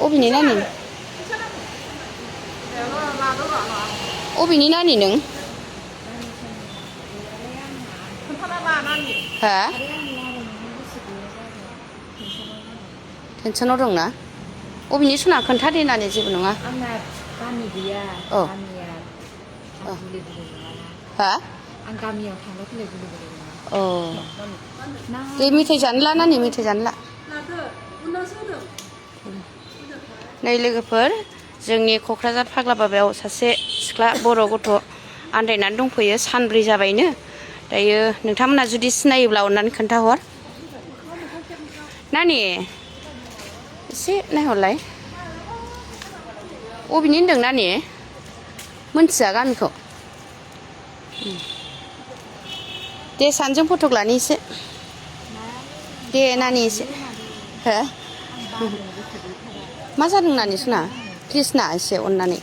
अबेनि नानि अबेनि नानि नों हा टेनसनाव दंना अबेनि सुना खोन्थादे नानि जेबो नङा आंना गामि गैया औ गामिया आं बुले बुले नङाना हा आं गामियाव थांलाय फैलाय बुले बुले नङा अ दे मेथाइ जानो ला नानि मेथाइ जानो ला नै लोगोफोर जोंनि क'क्राझार फाग्ला बाबायाव सासे सिख्ला बर' गथ' आन्दायनानै दंफैयो सानब्रै जाबायनो दायो नोंथांमोनहा जुदि सिनायोब्ला अननानै खोन्थाहर नानि एसे नायहरलाय अबेनि होनदों नानि मोनथिया गामिखौ दे सानैजों फटक लानि एसे दे नानि एसे हो मा जादों नानि सना प्लिज ना एसे अननानै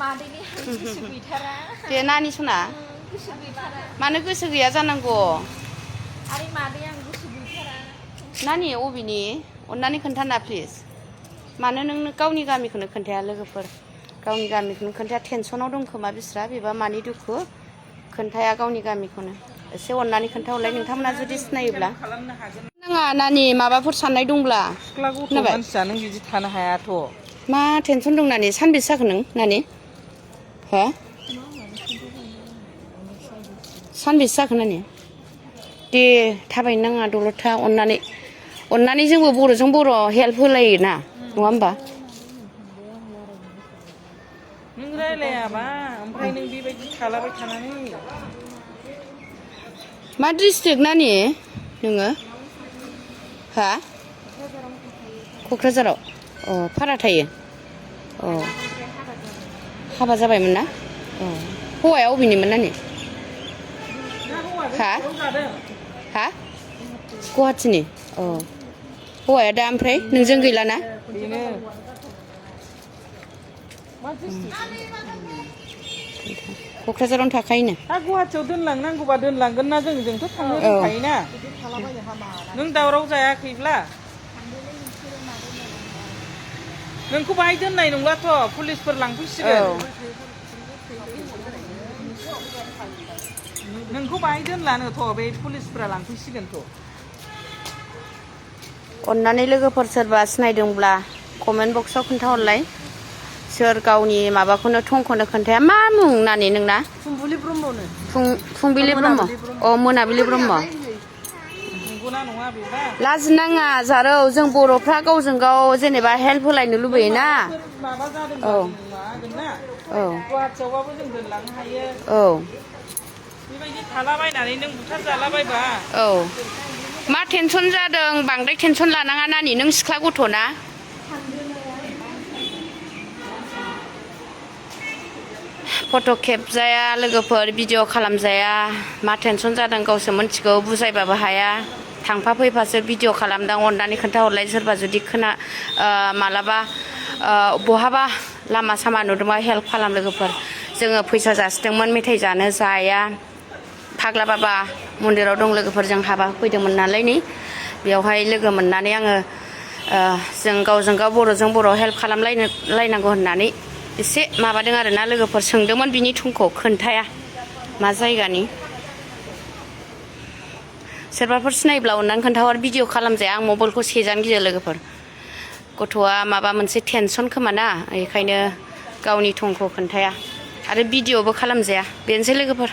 मादैनि गोसो गैथारा दे नानि सना गोसो गैथारा मानो गोसो गैया जानांगौ आरो मादै आं गोसो गैथारा नानि अबेनि अननानै खोन्थाना प्लिज मानो नों गावनि गामिखौनो खोन्थाया लोगोफोर गावनि गामिखौनो खोन्थाया टेनसनाव दं खोमा बिस्रा बेबा मानि दुखु खोन्थाया गावनि गामिखौनो एसे अननानै खोन्थाहरलाय नोंथांमोना जुदि सिनायोब्ला नाङा नानि माबाफोर साननाय दंब्ला सिख्ला गथ' खोनाबाय मानसिया नों बिदि थानो हायाथ' मा टेनसन दं नानि सानबेसे जाखो नों नानि हो सानबेसे जाखो नानि दे थाबायनो नाङा दलद था अननानै जोंबो बर'जों बर' हेल्प होलायो ना नङा होमबा नों रायलायाबा ओमफ्राय नों बेबायदि थालाबाय थानानै मा डिस्ट्रिक्ट नानि नोङो हा क'क्राझाराव अ भारा थायो अ हाबा जाबायमोन ना अ हौवाया अबेनिमोन नानि हा हा गुवाहाटिनि अ हौवाया दा ओमफ्राय नोंजों गैलाना बेनो मा क'क्राझारावनो थाखायोनो दा गुवाहाटियाव दोनलांनांगौबा दोनलांगोन ना जोंथ' थांनो रोंखायोना नों दावराव जायाखैब्ला नोंखौ बाहाय दोननाय नंलाथ' पुलिसफोर लांफैसिगोन नोंखौ बाहाय दोनलानोथ' बे पुलिसफोरा लांफैसिगोनथ' अननानै लोगोफोर सोरबा सिनायदोंब्ला कमेन्ट बक्सआव खोन्थाहरलाय सोर गावनि माबाखौनो थंखौनो खोन्थाया मा मुं नानि नोंना फुंबिलि ब्रह्मनो फुंबिलि ब्रह्म अ मोनाबिलि ब्रह्म नंगौना नङा बेबा लाजिनाङा जारौ जों बर'फ्रा गावजों गाव जेनेबा हेल्प होलायनो लुबैयोना माबा जादोंबा जों माबागोन ना गुवाहाटियावबाबो जों दोनलांनो हायो औ बेबायदि थालाबायनानै नों बुथार जालाबायबा औ मा टेनसन जादों बांद्राय टेनसन लानाङा नानि नों सिख्ला गथ'ना फट' खेबजाया लोगोफोर भिडिअ खालामजाया मा टेनसन जादों गावसो मिथिगौ बुजायबाबो हाया थांफा फैफासो भिडिअ खालामदां अननानै खोन्थाहरलाय सोरबा जुदि मालाबा बहाबा लामा सामा नुदोंबा हेल्प खालाम लोगोफोर जोङो फैसा जासिदोंमोन मेथाइ जानो जाया फाग्ला बाबा मन्दिराव दं लोगोफोर जों हाबा फैदोंमोन नालाय नै बेवहाय लोगो मोननानै आङो जों गावजों गाव बर'जों बर' हेल्प खालामलायनांगौ होननानै एसे माबादों आरोना लोगोफोर सोंदोंमोन बिनि थंखौ खोन्थाया मा जायगानि सोरबाफोर सिनायब्ला अननानै खोन्थाहर भिडिअ खालामजाया आं मबाइलखौ सेजानो गियो लोगोफोर गथ'आ माबा मोनसे टेनसन खोमा ना बेखायनो गावनि थंखौ खोन्थाया आरो भिडिअबो खालामजाया बेनोसै लोगोफोर